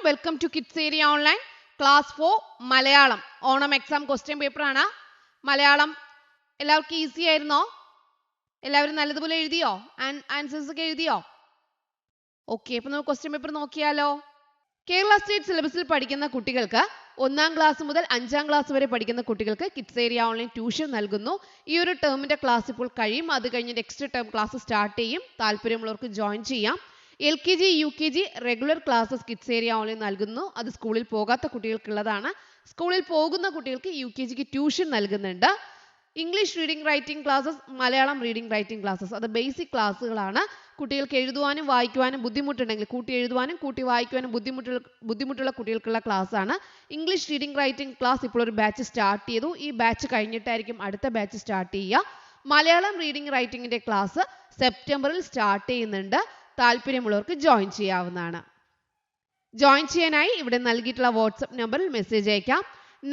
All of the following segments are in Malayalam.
Welcome to kids area online class 4 Malayalam Onam exam question paper ആണ്. മലയാളം എല്ലാവർക്കും ഈസി ആയിരുന്നോ? എല്ലാവരും നല്ലതുപോലെ എഴുതിയോ? ആൻസേഴ്സ് ഒക്കെ എഴുതിയോ? ഓക്കെ, അപ്പോൾ നമുക്ക് ക്വസ്റ്റ്യൻ പേപ്പർ നോക്കിയാലോ. കേരള സ്റ്റേറ്റ് സിലബസിൽ പഠിക്കുന്ന കുട്ടികൾക്ക് 1ാം ക്ലാസ് മുതൽ 5ാം ക്ലാസ് വരെ പഠിക്കുന്ന കുട്ടികൾക്ക് കിഡ്സ് ഏരിയ ഓൺലൈൻ ട്യൂഷൻ നൽകുന്നു. ഈ ഒരു ടേമിന്റെ ക്ലാസ് ഇപ്പോൾ കഴിയും. അത് കഴിഞ്ഞ് നെക്സ്റ്റ് ടേം ക്ലാസ് സ്റ്റാർട്ട് ചെയ്യും. താല്പര്യമുള്ളവർക്ക് ജോയിൻ ചെയ്യാം. LKG UKG regular classes kids area online നൽകുന്നു. അത് സ്കൂളിൽ പോകാത്ത കുട്ടികൾക്കുള്ളതാണ്. സ്കൂളിൽ പോകുന്ന കുട്ടികൾക്ക് UKGക്ക് ട്യൂഷൻ നൽകുന്നുണ്ട്. English reading writing classes, Malayalam reading writing classes, അത് ബേസിക് ക്ലാസ്സുകളാണ്. കുട്ടികൾക്ക് എഴുതുവാനും വായിക്കുവാനും ബുദ്ധിമുട്ടുണ്ടെങ്കിൽ കൂട്ടി എഴുതുവാനും കൂട്ടി വായിക്കുവാനും ബുദ്ധിമുട്ടുള്ള കുട്ടികൾക്കുള്ള ക്ലാസ് ആണ്. ഇംഗ്ലീഷ് റീഡിംഗ് റൈറ്റിംഗ് ക്ലാസ് ഇപ്പോൾ ഒരു ബാച്ച് സ്റ്റാർട്ട് ചെയ്തു. ഈ ബാച്ച് കഴിഞ്ഞിട്ടായിരിക്കും അടുത്ത ബാച്ച് സ്റ്റാർട്ട് ചെയ്യുക. മലയാളം റീഡിംഗ് റൈറ്റിംഗിന്റെ ക്ലാസ് സെപ്റ്റംബറിൽ സ്റ്റാർട്ട് ചെയ്യുന്നുണ്ട്. താല്പര്യമുള്ളവർക്ക് ജോയിൻ ചെയ്യാവുന്നതാണ്. ജോയിൻ ചെയ്യാനായി ഇവിടെ നൽകിയിട്ടുള്ള വാട്സ്ആപ്പ് നമ്പറിൽ മെസ്സേജ് അയക്കാം.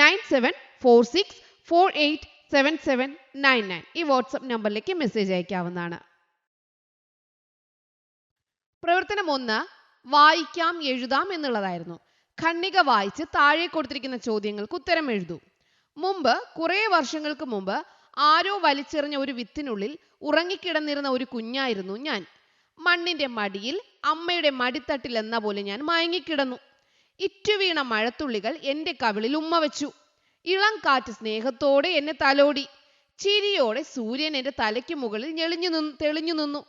9746487799 ഈ വാട്സ്ആപ്പ് നമ്പറിലേക്ക് മെസ്സേജ് അയക്കാവുന്നതാണ്. പ്രവർത്തനം 1 വായിക്കാം എഴുതാം എന്നുള്ളതായിരുന്നു. ഖണ്ഡിക വായിച്ച് താഴെ കൊടുത്തിരിക്കുന്ന ചോദ്യങ്ങൾക്ക് ഉത്തരം എഴുതൂ. കുറേ വർഷങ്ങൾക്ക് മുമ്പ് ആരോ വലിച്ചെറിഞ്ഞ ഒരു വിത്തിനുള്ളിൽ ഉറങ്ങിക്കിടന്നിരുന്ന ഒരു കുഞ്ഞായിരുന്നു ഞാൻ. മണ്ണിന്റെ മടിയിൽ അമ്മയുടെ മടിത്തട്ടിൽ എന്ന പോലെ ഞാൻ മയങ്ങിക്കിടന്നു. ഇറ്റുവീണ മഴത്തുള്ളികൾ എൻ്റെ കവിളിൽ ഉമ്മ വെച്ചു. ഇളം കാറ്റ് സ്നേഹത്തോടെ എന്നെ തലോടി. ചിരിയോടെ സൂര്യൻ എൻ്റെ തലയ്ക്ക് മുകളിൽ തെളിഞ്ഞു നിന്നു.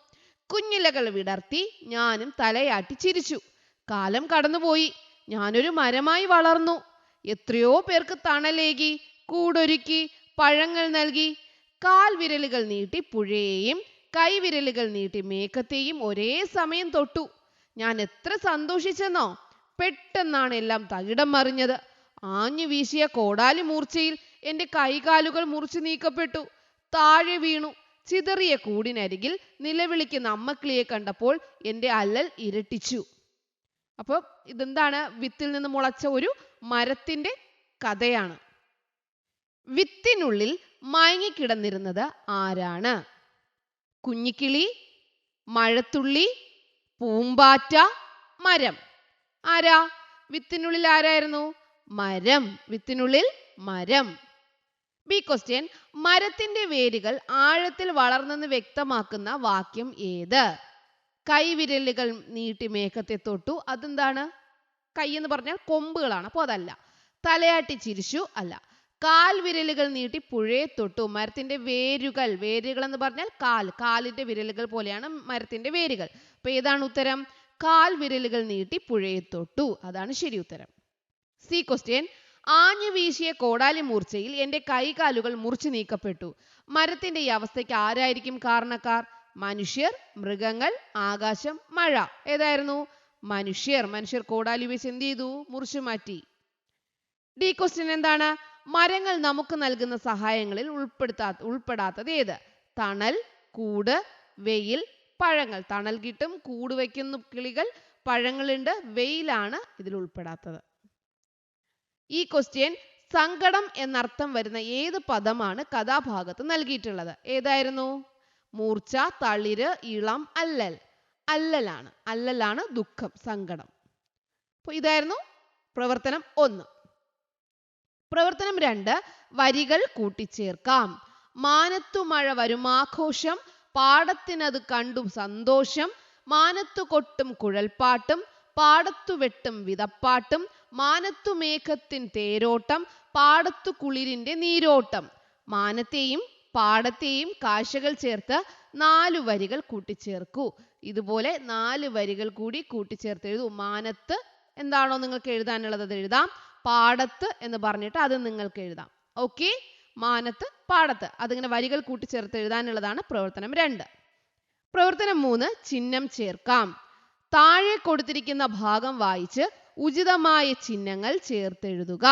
കുഞ്ഞിലകൾ വിടർത്തി ഞാനും തലയാട്ടി ചിരിച്ചു. കാലം കടന്നുപോയി. ഞാനൊരു മരമായി വളർന്നു. എത്രയോ പേർക്ക് തണലേകി, കൂടൊരുക്കി, പഴങ്ങൾ നൽകി. കാൽവിരലുകൾ നീട്ടി പുഴയെയും കൈവിരലുകൾ നീട്ടി മേഘത്തെയും ഒരേ സമയം തൊട്ടു. ഞാൻ എത്ര സന്തോഷിച്ചെന്നോ. പെട്ടെന്നാണ് എല്ലാം തകിടം മറിഞ്ഞത്. ആഞ്ഞു വീശിയ കോടാലി മൂർച്ചയിൽ എൻ്റെ കൈകാലുകൾ മുറിച്ചു നീക്കപ്പെട്ടു. താഴെ വീണു. ചിതറിയ കൂടിനരികിൽ നിലവിളിക്കുന്ന അമ്മക്കിളിയെ കണ്ടപ്പോൾ എൻ്റെ അല്ലൽ ഇരട്ടിച്ചു. അപ്പോൾ ഇതെന്താണ്? വിത്തിൽ നിന്ന് മുളച്ച ഒരു മരത്തിന്റെ കഥയാണ്. വിത്തിനുള്ളിൽ മയങ്ങിക്കിടന്നിരുന്നത് ആരാണ്? കുഞ്ഞിക്കിളി, മഴത്തുള്ളി, പൂമ്പാറ്റ, മരം. ആരാ? വിത്തിനുള്ളിൽ ആരായിരുന്നു? മരം. വിത്തിനുള്ളിൽ മരം. ബി ക്വസ്റ്റ്യൻ, മരത്തിന്റെ വേരുകൾ ആഴത്തിൽ വളർന്നെന്ന് വ്യക്തമാക്കുന്ന വാക്യം ഏത്? കൈവിരലുകൾ നീട്ടി മേഘത്തെ തൊട്ടു, അതെന്താണ്? കൈ എന്ന് പറഞ്ഞാൽ കൊമ്പുകളാണ്, അപ്പോൾ അതല്ല. തലയാട്ടി ചിരിച്ചു, അല്ല. കാൽവിരലുകൾ നീട്ടി പുഴയെ തൊട്ടു, മരത്തിന്റെ വേരുകൾ. വേരുകൾ എന്ന് പറഞ്ഞാൽ കാലിന്റെ വിരലുകൾ പോലെയാണ് മരത്തിന്റെ വേരുകൾ. അപ്പൊ ഏതാണ് ഉത്തരം? കാൽവിരലുകൾ നീട്ടി പുഴയെ തൊട്ടു, അതാണ് ശരി ഉത്തരം. സി ക്വസ്റ്റ്യൻ, ആഞ്ഞു വീശിയ കോടാലി മൂർച്ചയിൽ എൻ്റെ കൈകാലുകൾ മുറിച്ചു നീക്കപ്പെട്ടു. മരത്തിന്റെ ഈ അവസ്ഥയ്ക്ക് ആരായിരിക്കും കാരണക്കാർ? മനുഷ്യർ, മൃഗങ്ങൾ, ആകാശം, മഴ. ഏതായിരുന്നു? മനുഷ്യർ. മനുഷ്യർ കോടാലി വീശി എന്ത് ചെയ്തു? മുറിച്ചു മാറ്റി. ഡി ക്വസ്റ്റ്യൻ എന്താണ്? മരങ്ങൾ നമുക്ക് നൽകുന്ന സഹായങ്ങളിൽ ഉൾപ്പെടാത്തത് ഏത്? തണൽ, കൂട്, വെയിൽ, പഴങ്ങൾ. തണൽ കിട്ടും, കൂട് വയ്ക്കുന്ന കിളികൾ, പഴങ്ങളുണ്ട്, വെയിലാണ് ഇതിൽ ഉൾപ്പെടാത്തത്. ഈ ക്വസ്റ്റ്യൻ, സങ്കടം എന്നർത്ഥം വരുന്ന ഏത് പദമാണ് കഥാഭാഗത്ത് നൽകിയിട്ടുള്ളത്? ഏതായിരുന്നു? മൂർച്ച, തളിര്, ഇളം, അല്ലൽ. അല്ലലാണ് ദുഃഖം, സങ്കടം. അപ്പോൾ ഇതായിരുന്നു പ്രവർത്തനം 1. പ്രവർത്തനം 2 വരികൾ കൂട്ടിച്ചേർക്കാം. മാനത്തു മഴ വരുമാഘോഷം, പാടത്തിനത് കണ്ടു സന്തോഷം. മാനത്തു കൊട്ടും കുഴൽപ്പാട്ടും, പാടത്തു വെട്ടും വിതപ്പാട്ടും. മാനത്തു മേഘത്തിൻ തേരോട്ടം, പാടത്തു കുളിരിന്റെ നീരോട്ടം. മാനത്തെയും പാടത്തെയും കാഴ്ചകൾ ചേർത്ത് 4 വരികൾ കൂട്ടിച്ചേർക്കൂ. ഇതുപോലെ 4 വരികൾ കൂടി കൂട്ടിച്ചേർത്ത് എഴുതൂ. മാനത്ത് എന്താണോ നിങ്ങൾക്ക് എഴുതാനുള്ളത് അത് എഴുതാം. പാടത്ത് എന്ന് പറഞ്ഞിട്ട് അത് നിങ്ങൾക്ക് എഴുതാം. ഓക്കെ, മാനത്ത്, പാടത്ത്, അതിങ്ങനെ വരികൾ കൂട്ടിച്ചേർത്ത് എഴുതാനുള്ളതാണ് പ്രവർത്തനം 2. പ്രവർത്തനം 3 ചിഹ്നം ചേർക്കാം. താഴെ കൊടുത്തിരിക്കുന്ന ഭാഗം വായിച്ച് ഉചിതമായ ചിഹ്നങ്ങൾ ചേർത്തെഴുതുക.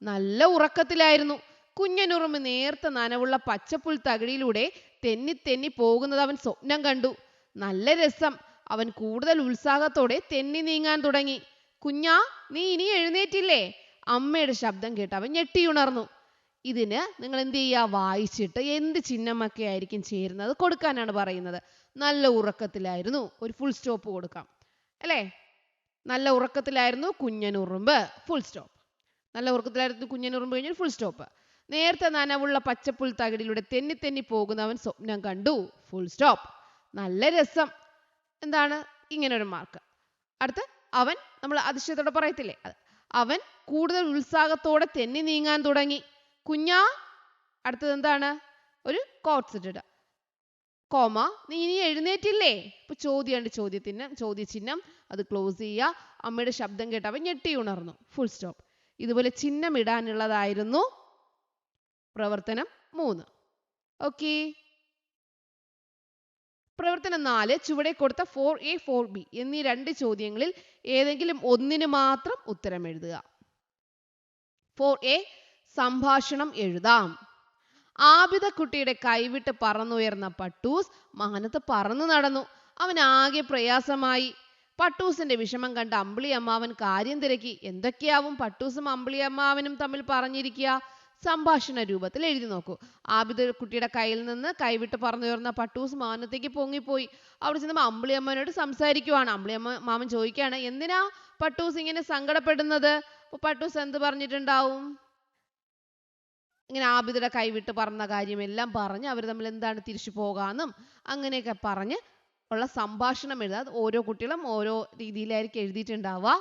നല്ല ഉറക്കത്തിലായിരുന്നു. കുഞ്ഞനുറുമ്പ് നേർത്ത നനവുള്ള പച്ചപ്പുൽ തകിടിയിലൂടെ തെന്നി പോകുന്നത് അവൻ സ്വപ്നം കണ്ടു. നല്ല രസം. അവൻ കൂടുതൽ ഉത്സാഹത്തോടെ തെന്നി നീങ്ങാൻ തുടങ്ങി. കുഞ്ഞാ, നീ ഇനി എഴുന്നേറ്റില്ലേ? അമ്മയുടെ ശബ്ദം കേട്ട് അവൻ ഞെട്ടിയുണർന്നു. ഇതിന് നിങ്ങൾ എന്ത് ചെയ്യുക? വായിച്ചിട്ട് എന്ത് ചിഹ്നമൊക്കെ ആയിരിക്കും ചേരുന്നത് കൊടുക്കാനാണ് പറയുന്നത്. നല്ല ഉറക്കത്തിലായിരുന്നു, ഒരു ഫുൾ സ്റ്റോപ്പ് കൊടുക്കാം അല്ലേ? നല്ല ഉറക്കത്തിലായിരുന്നു കുഞ്ഞനുറുമ്പ്. Full stop. നല്ല ഉറക്കത്തിലായിരുന്നു കുഞ്ഞനുറുമ്പ് കഴിഞ്ഞാൽ ഫുൾ സ്റ്റോപ്പ്. നേരത്തെ നനവുള്ള പച്ചപ്പുൽ തകിടിലൂടെ തെന്നി തെന്നി പോകുന്നവൻ സ്വപ്നം കണ്ടു. Full stop. നല്ല രസം. എന്താണ് ഇങ്ങനെ ഒരു മാർക്ക്. അടുത്ത് അവൻ, നമ്മൾ അതിശയത്തോടെ പറയത്തില്ലേ, അവൻ കൂടുതൽ ഉത്സാഹത്തോടെ തെന്നി നീങ്ങാൻ തുടങ്ങി. കുഞ്ഞാ, അടുത്തത് എന്താണ്, ഒരു കോട്സ് ഇട്ടിട്ട് കോമ, നീ ഇനി എഴുന്നേറ്റില്ലേ? ഇപ്പൊ ചോദ്യമുണ്ട്, ചോദ്യചിഹ്നം, അത് ക്ലോസ് ചെയ്യുക. അമ്മയുടെ ശബ്ദം കേട്ട് അവൻ ഞെട്ടി ഉണർന്നു. Full stop. ഇതുപോലെ ചിഹ്നം ഇടാനുള്ളതായിരുന്നു പ്രവർത്തനം 3. ഓക്കെ. പ്രവർത്തനം 4 ചുവടെ കൊടുത്ത 4A 4B എന്നീ 2 ചോദ്യങ്ങളിൽ ഏതെങ്കിലും ഒന്നിന് മാത്രം ഉത്തരം എഴുതുക. 4A സംഭാഷണം എഴുതാം. ആബിദക്കുട്ടിയുടെ കൈവിട്ട് പറന്നുയർന്ന പട്ടൂസ് മാനത്ത് പറന്നു നടന്നു. അവൻ ആകെ പ്രയാസമായി. പട്ടൂസിന്റെ വിഷമം കണ്ട അമ്പിളി അമ്മാവൻ കാര്യം തിരക്കി. എന്തൊക്കെയാവും പട്ടൂസും അമ്പിളി അമ്മാവനും തമ്മിൽ പറഞ്ഞിരിക്കുക? സംഭാഷണ രൂപത്തിൽ എഴുതി നോക്കൂ. ആബിദക്കുട്ടിയുടെ കയ്യിൽ നിന്ന് കൈവിട്ട് പറന്നുയർന്ന പട്ടൂസ് മാനത്തേക്ക് പൊങ്ങിപ്പോയി. അവിടെ ചെന്നപ്പോൾ അമ്പിളി അമ്മനോട് സംസാരിക്കുവാണ്. അമ്പിളി മാമൻ ചോദിക്കുകയാണ്, എന്തിനാ പട്ടൂസ് ഇങ്ങനെ സങ്കടപ്പെടുന്നത്? അപ്പൊ പട്ടൂസ് എന്ത് പറഞ്ഞിട്ടുണ്ടാവും? ഇങ്ങനെ ആബിദയുടെ കൈവിട്ട് പറന്ന കാര്യമെല്ലാം പറഞ്ഞ് അവർ തമ്മിൽ എന്താണ് തിരിച്ചു പോകാമെന്നും അങ്ങനെയൊക്കെ പറഞ്ഞ് ഉള്ള സംഭാഷണം എഴുതാം. ഓരോ കുട്ടികളും ഓരോ രീതിയിലായിരിക്കും എഴുതിയിട്ടുണ്ടാവുക.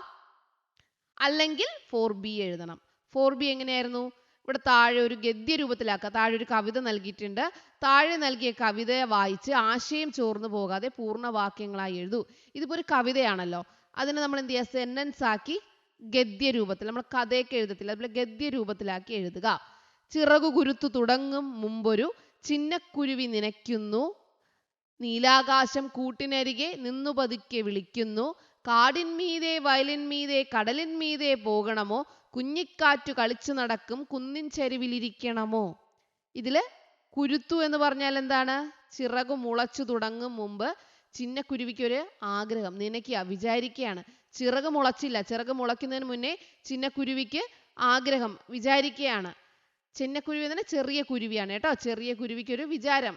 അല്ലെങ്കിൽ 4B എഴുതണം. 4B എങ്ങനെയായിരുന്നു? ഇവിടെ താഴെ ഒരു ഗദ്യ രൂപത്തിലാക്കുക. താഴെ ഒരു കവിത നൽകിയിട്ടുണ്ട്. താഴെ നൽകിയ കവിതയെ വായിച്ച് ആശയം ചോർന്നു പോകാതെ പൂർണ്ണവാക്യങ്ങളായി എഴുതൂ. ഇതിപ്പോ ഒരു കവിതയാണല്ലോ, അതിനെ നമ്മൾ എന്ത് ചെയ്യുക? സെന്റൻസ് ആക്കി ഗദ്യ രൂപത്തിൽ, നമ്മൾ കഥയൊക്കെ എഴുതത്തില്ല, അതുപോലെ ഗദ്യ രൂപത്തിലാക്കി എഴുതുക. ചിറകു കുരുത്തു തുടങ്ങും മുമ്പൊരു ചിന്നക്കുരുവി നനയ്ക്കുന്നു. നീലാകാശം കൂട്ടിനരികെ നിന്നു പതുക്കെ വിളിക്കുന്നു. കാടിന്മീതെ വയലിന്മീതെ കടലിന്മീതെ പോകണമോ? കുഞ്ഞിക്കാറ്റു കളിച്ചു നടക്കും കുന്നിൻ ചരിവിലിരിക്കണമോ? ഇതില് കുരുത്തു എന്ന് പറഞ്ഞാൽ എന്താണ്? ചിറകു മുളച്ചു തുടങ്ങും മുമ്പ് ചിന്നക്കുരുവിക്കൊരു ആഗ്രഹം, നനയ്ക്കുക, വിചാരിക്കുകയാണ്. ചിറക് മുളച്ചില്ല, ചിറക് മുളയ്ക്കുന്നതിന് മുന്നേ ചിന്നക്കുരുവിക്ക് ആഗ്രഹം, വിചാരിക്കുകയാണ്. ചിന്നക്കുരുവി എന്ന് പറഞ്ഞാൽ ചെറിയ കുരുവിയാണ് കേട്ടോ. ചെറിയ കുരുവിക്കൊരു വിചാരം.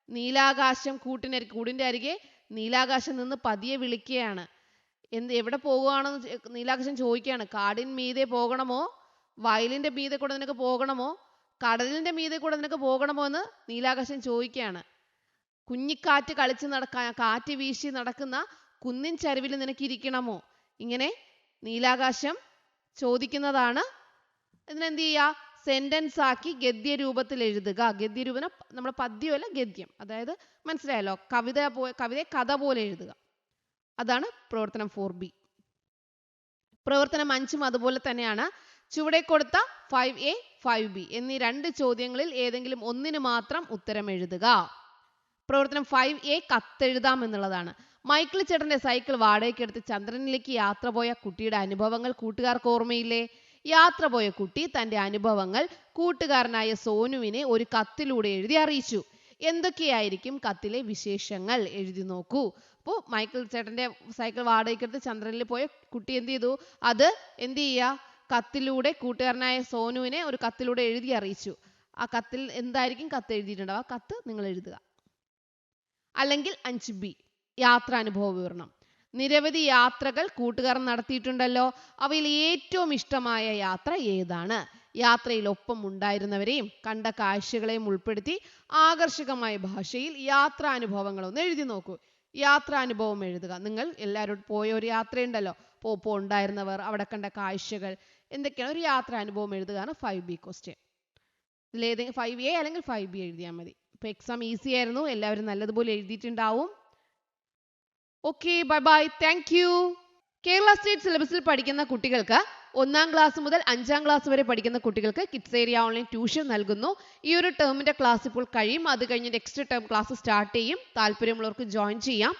നീലാകാശം കൂടിന്റെ അരികെ നീലാകാശം നിന്ന് പതിയെ വിളിക്കുകയാണ്. എവിടെ പോകുകയാണെന്ന് നീലാകാശം ചോദിക്കുകയാണ്. കാടിൻ മീതെ പോകണമോ? വയലിന്റെ മീതെ കൂടെ നിനക്ക് പോകണമോ? കടലിന്റെ മീതെ കൂടെ നിനക്ക് പോകണമോ എന്ന് നീലാകാശം ചോദിക്കുകയാണ്. കുഞ്ഞിക്കാറ്റ് കളിച്ച് നടക്കാൻ, കാറ്റ് വീശി നടക്കുന്ന കുന്നിൻ ചരിവിൽ നിനക്ക് ഇരിക്കണമോ? ഇങ്ങനെ നീലാകാശം ചോദിക്കുന്നതാണ്. ഇതിനെന്ത് ചെയ്യുക? സെന്റൻസ് ആക്കി ഗദ്യ രൂപത്തിൽ എഴുതുക. ഗദ്യ രൂപം നമ്മുടെ പദ്യമല്ല, ഗദ്യം. അതായത് മനസ്സിലായല്ലോ, കവിതയെ കഥ പോലെ എഴുതുക. അതാണ് പ്രവർത്തനം 4B. പ്രവർത്തനം 5 അതുപോലെ തന്നെയാണ്. ചുവടെ കൊടുത്ത 5A 5B എന്നീ 2 ചോദ്യങ്ങളിൽ ഏതെങ്കിലും ഒന്നിന് മാത്രം ഉത്തരം എഴുതുക. പ്രവർത്തനം 5A കത്തെഴുതാം എന്നുള്ളതാണ്. മൈക്കിൾ ചേട്ടന്റെ സൈക്കിൾ വാടകയ്ക്കെടുത്ത് ചന്ദ്രനിലേക്ക് യാത്ര പോയ കുട്ടിയുടെ അനുഭവങ്ങൾ കൂട്ടുകാർക്ക് ഓർമ്മയില്ലേ? യാത്ര പോയ കുട്ടി തന്റെ അനുഭവങ്ങൾ കൂട്ടുകാരനായ സോനുവിനെ ഒരു കത്തിലൂടെ എഴുതി അറിയിച്ചു. എന്തൊക്കെയായിരിക്കും കത്തിലെ വിശേഷങ്ങൾ? എഴുതി നോക്കൂ. അപ്പോൾ മൈക്കിൾ ചേട്ടന്റെ സൈക്കിൾ വാടകയ്ക്കെടുത്ത് ചന്ദ്രനിൽ പോയ കുട്ടി എന്ത് ചെയ്തു? അത് എന്ത് ചെയ്യുക? കത്തിലൂടെ കൂട്ടുകാരനായ സോനുവിനെ ഒരു കത്തിലൂടെ എഴുതി അറിയിച്ചു. ആ കത്തിൽ എന്തായിരിക്കും കത്ത് എഴുതിയിട്ടുണ്ടാവുക? ആ കത്ത് നിങ്ങൾ എഴുതുക. അല്ലെങ്കിൽ 5B യാത്രാനുഭവ വിവരണം. നിരവധി യാത്രകൾ കൂട്ടുകാർ നടത്തിയിട്ടുണ്ടല്ലോ. അവയിൽ ഏറ്റവും ഇഷ്ടമായ യാത്ര ഏതാണ്? യാത്രയിൽ ഒപ്പം ഉണ്ടായിരുന്നവരെയും കണ്ട കാഴ്ചകളെയും ഉൾപ്പെടുത്തി ആകർഷകമായ ഭാഷയിൽ യാത്രാനുഭവങ്ങളൊന്ന് എഴുതി നോക്കൂ. യാത്രാനുഭവം എഴുതുക. നിങ്ങൾ എല്ലാവരോടും പോയ ഒരു യാത്രയുണ്ടല്ലോ, ഒപ്പം ഉണ്ടായിരുന്നവർ, അവിടെ കണ്ട കാഴ്ചകൾ, എന്തൊക്കെയാണ് ഒരു യാത്രാനുഭവം എഴുതുകയാണ് 5B ക്വസ്റ്റ്യൻ. ഇതിലേതെങ്കിലും 5A അല്ലെങ്കിൽ 5B എഴുതിയാൽ മതി. ഇപ്പൊ എക്സാം ഈസി ആയിരുന്നു, എല്ലാവരും നല്ലതുപോലെ എഴുതിയിട്ടുണ്ടാവും. Okay, bye bye, thank you. Kerala state സിലബസിൽ പഠിക്കുന്ന കുട്ടികൾക്ക് 1ാം ക്ലാസ് മുതൽ 5ാം ക്ലാസ് വരെ പഠിക്കുന്ന കുട്ടികൾക്ക് കിഡ്സ് ഏരിയ ഓൺലൈൻ ട്യൂഷൻ നൽകുന്നു. ഈ ഒരു ടേമിന്റെ ക്ലാസ് ഇപ്പോൾ കഴിയും. അത് കഴിഞ്ഞ് നെക്സ്റ്റ് ടേം ക്ലാസ് സ്റ്റാർട്ട് ചെയ്യും. താല്പര്യമുള്ളവർക്ക് ജോയിൻ ചെയ്യാം.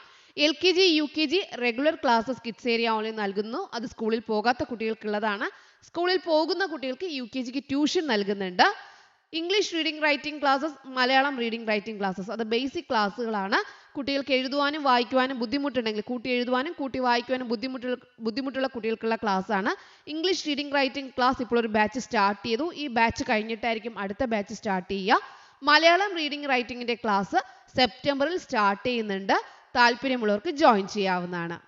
LKG UKG regular classes kids area online നൽകുന്നു. അത് സ്കൂളിൽ പോകാത്ത കുട്ടികൾക്കുള്ളതാണ്. സ്കൂളിൽ പോകുന്ന കുട്ടികൾക്ക് UKGക്ക് ട്യൂഷൻ നൽകുന്നുണ്ട്. English reading writing classes, Malayalam reading writing classes, അത് ബേസിക് ക്ലാസ്സുകളാണ്. കുട്ടികൾക്ക് എഴുതുവാനും വായിക്കുവാനും ബുദ്ധിമുട്ടുണ്ടെങ്കിൽ, കൂട്ടി എഴുതുവാനും കൂട്ടി വായിക്കുവാനും ബുദ്ധിമുട്ടുള്ള കുട്ടികൾക്കുള്ള ക്ലാസ് ആണ്. ഇംഗ്ലീഷ് റീഡിംഗ് റൈറ്റിംഗ് ക്ലാസ് ഇപ്പോൾ ഒരു ബാച്ച് സ്റ്റാർട്ട് ചെയ്തു. ഈ ബാച്ച് കഴിഞ്ഞിട്ടായിരിക്കും അടുത്ത ബാച്ച് സ്റ്റാർട്ട് ചെയ്യുക. മലയാളം റീഡിംഗ് റൈറ്റിംഗിന്റെ ക്ലാസ് സെപ്റ്റംബറിൽ സ്റ്റാർട്ട് ചെയ്യുന്നുണ്ട്. താല്പര്യമുള്ളവർക്ക് ജോയിൻ ചെയ്യാവുന്നതാണ്.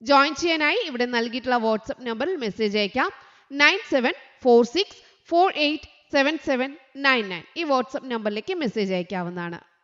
ജോയിൻ ചെയ്യാനായി ഇവിടെ നൽകിയിട്ടുള്ള വാട്സപ്പ് നമ്പറിൽ മെസ്സേജ് അയക്കാം 9746487799. ഈ വാട്സപ്പ് നമ്പറിലേക്ക് മെസ്സേജ് അയക്കാവുന്നതാണ്.